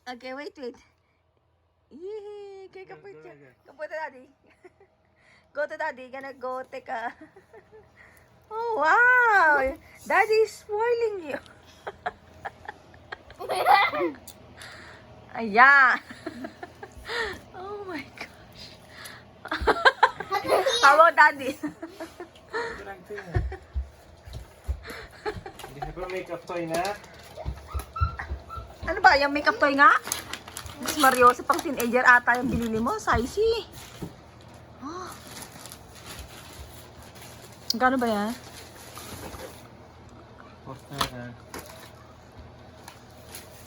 Okay, wait. Yee, kay kapit siya. Kapunta daddy. Go to daddy. Gonna go take a... Oh, wow. Daddy is spoiling you. Ayan. Oh my gosh. How about daddy? Hindi ka pa makeup toy na? Ano ba? Yung makeup toy nga? Miss Mariosa, pang teenager ata yung binili mo. Sizey. Oh. Gano'n ba yan?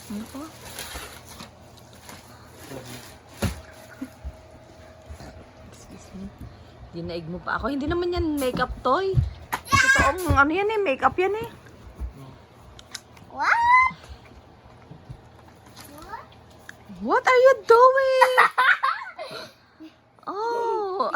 Ano po? Excuse me. Dinaig mo pa ako. Hindi naman yan makeup toy. Totoong ano yan eh. Makeup yan eh. What? What are you doing? Oh.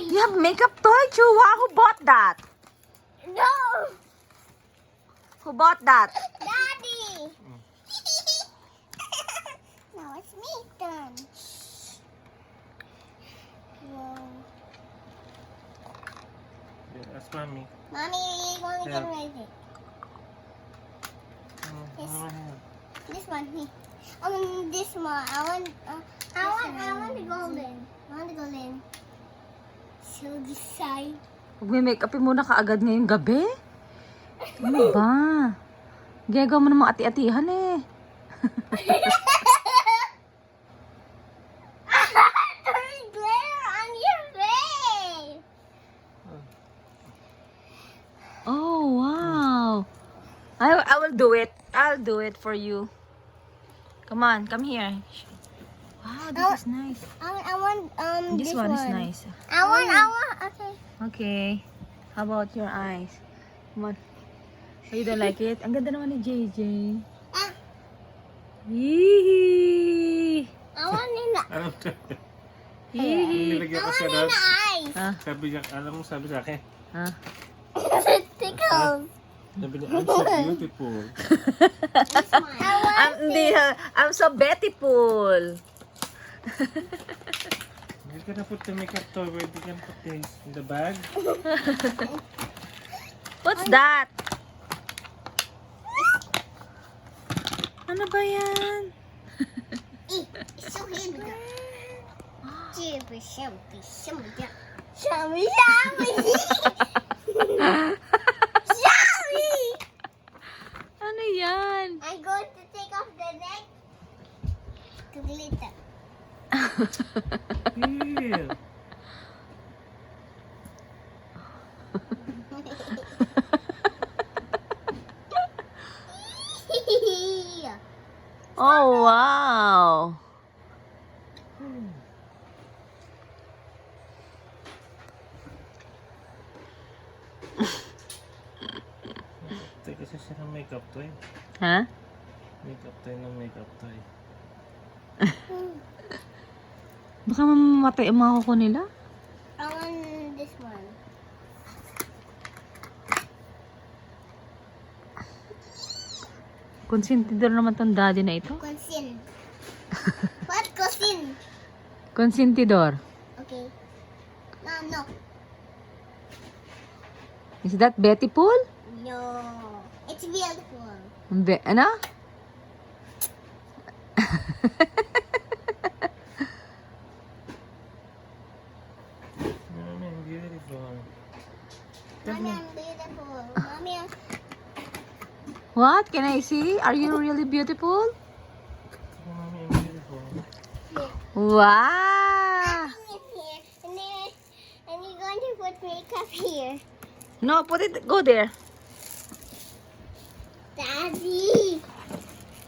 You have makeup toy, Chua? Who bought that? No, Who bought that? Daddy. Now it's me turn. Wow. Yeah, ask mommy. Mommy, you want to get Yeah. ready? Yes. Oh, This one, me. This one. I want the golden. I want the golden. So this side. Huwag may make-upin muna kaagad ngayong gabi. Ano ba? Gagawa mo namang ati-atihan eh. There's glitter on your face. Oh, wow. I will do it. I'll do it for you. Come on, come here. Wow, this is nice. I want This one is nice. I want. Okay. Okay. How about your eyes? Come on. Oh, you don't like it? Ang ganda naman ni JJ. Ah, Yee! I want in the. Alam mo, Yee! nilagyan I ko want siya in doon. the eyes. Ah, Sabi niya, alam mo, sabi sa akin. ah. Tickles. Sabi niya, I'm so beautiful. I want. I'm so beautiful. You gonna put the makeup toy where you can put this in the bag? What's that? Ano ba yan? It's so heavy. Jibby, shumpy, shumpy, shumpy, shumpy. Shumpy. Ano yan? I'm going to take off the neck to glitter. Here. Oh, wow. Teka siya ng makeup toy. Ha? Makeup toy ng makeup toy. Baka mamamatay ang mga kuko nila. I want this one. Konsentidor naman tong daddy na ito. Cousin. What cousin? Konsentidor. Okay. No. Is that beautiful? No. It's beautiful. Ano? Mommy, I'm beautiful. Mommy, I'm beautiful. Mommy, What? Can I see? Are you really beautiful? Mommy, I'm beautiful. Wow! nothing is here. And you're going to put makeup here. No, put it, go there. Daddy.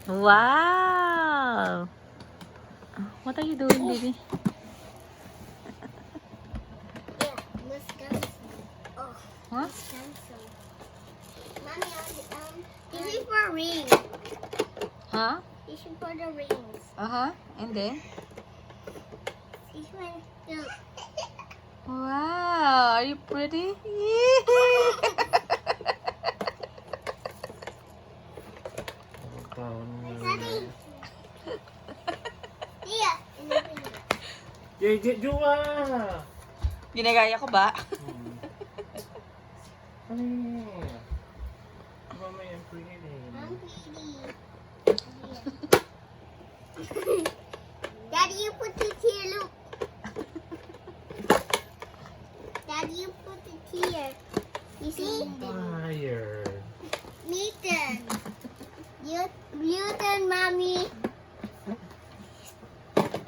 Wow! What are you doing, baby? Yeah, Wisconsin. Oh, What? Wisconsin. Mommy, this is for rings. Huh? This is for the rings. Uh-huh. And then? This one, look. Wow! Wow, are you pretty? Daddy. Yeah. Jua! Ginagaya ko ba? Ano yun? Mama yung pretty. I'm pretty. Daddy, you put it here, look. Daddy, you put it here. You see? Tired. Nathan. You turn, mommy.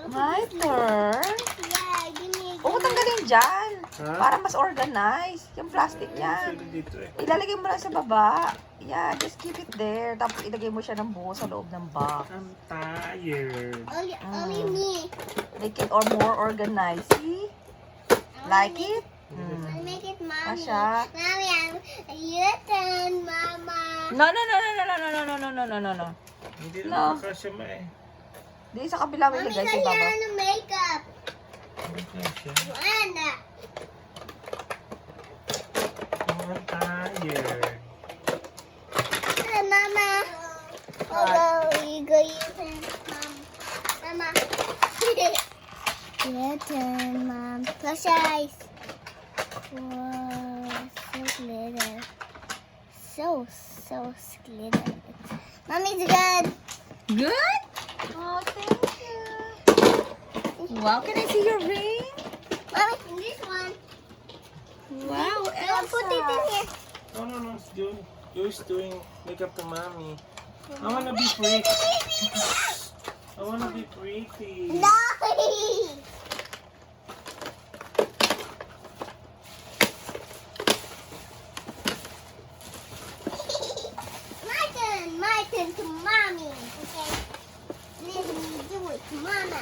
My turn. Yeah, give me a Oo, tanggalin dyan. Ha? Para mas organized. Yung plastic yan. Pwede dito eh. Ilalagay mo lang sa baba. Yeah, just keep it there. Tapos ilagay mo siya ng buo sa loob ng box. I'm tired. Only me. Make it or more organized. See? Like it? I'll make it mommy. Asha? Mommy, you turn, mama. No, no, no, no, no, no, no, no, no, no, no, no, no. Hindi No. na makasya ma eh. Di sa kabila mo Mommy, ilagay sa baba. kailangan ng makeup. Hindi kasya. Wala. I'm tired. Mama. You go, you turn, mom. Mama. Your turn, mom. Close your eyes. Whoa, so glitter. So glitter. Mommy's good. Good? Oh, thank you. Wow, can I see your ring? Mommy, this one. Wow, Don't put it in here. No. It's doing. You're doing makeup to mommy. I wanna be pretty. I wanna be pretty. No. My turn to mommy. Okay. Let me do it to mama.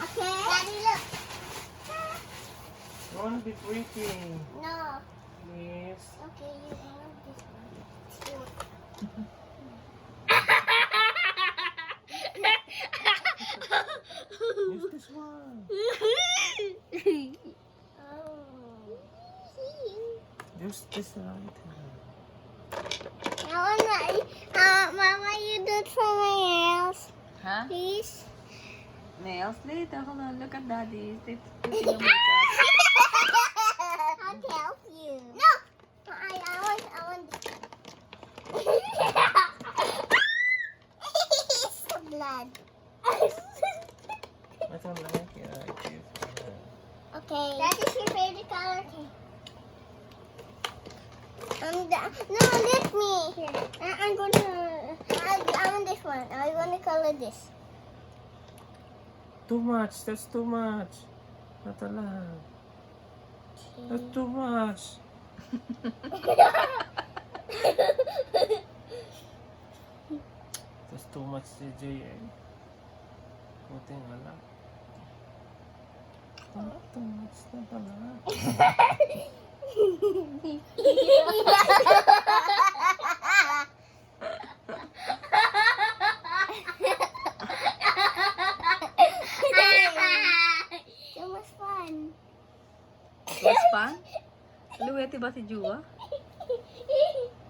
Okay. Daddy, look. I wanna be pretty. No. Please. Okay, you want this one. Use this one. Use this right hand. Mama, you do it for my nails, Huh? please. Nails later. Hold on, look at daddy. It's putting your makeup. I'll help you. No, I want. It's the blood. I don't like it like this. Okay. That is your favorite color. No, let me. I'm going to. I want this one. I want to color this. Too much. That's too much. Not allowed. That's too much. That's too much, CJ. Buti nga lang. Too much na pala. So much fun. What's fun? Luwete ba si Jua?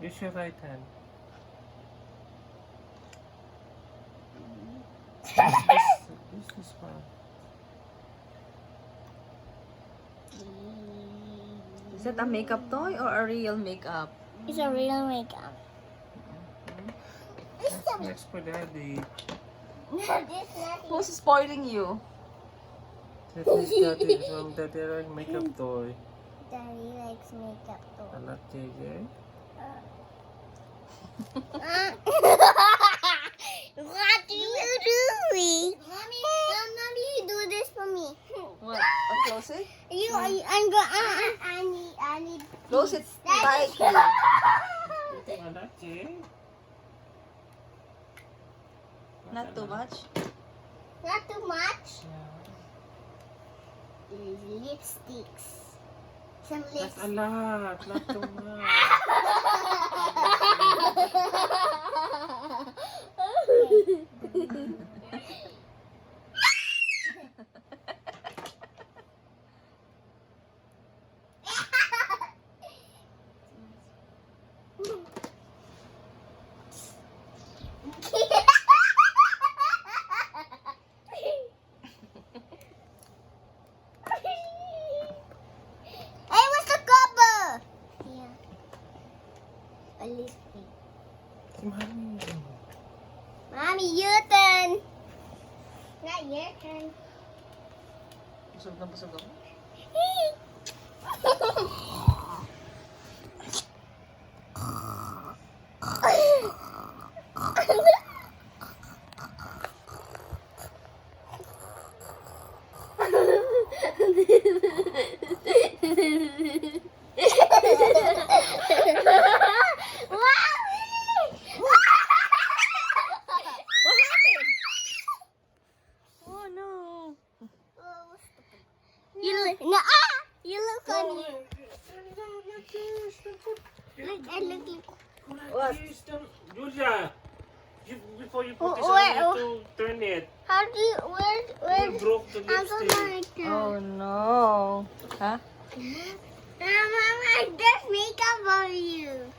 Use your right hand. Use this one. Is that a makeup toy or a real makeup? It's a real makeup. Next for daddy. Who's spoiling you? This is daddy. From daddy like makeup toy. Daddy likes makeup too. I love JJ. What are you doing? Mommy, you do this for me. What? Close it? I'm going. I need. Close it Daddy. tightly. I love JJ. Not too much. Not too much. Yeah. Lipsticks. Some That's lips. a lot. Not too much. Mommy. Mommy, your turn. Not your turn. Busog na busog ako. Oh no. You look, you look funny. Look, I look. What? Julia, before you put this Oh, on, wait, you have to turn it. How do you, where, You broke the I'm so lipstick. sorry. Oh no. Huh? Mama, I just makeup on you.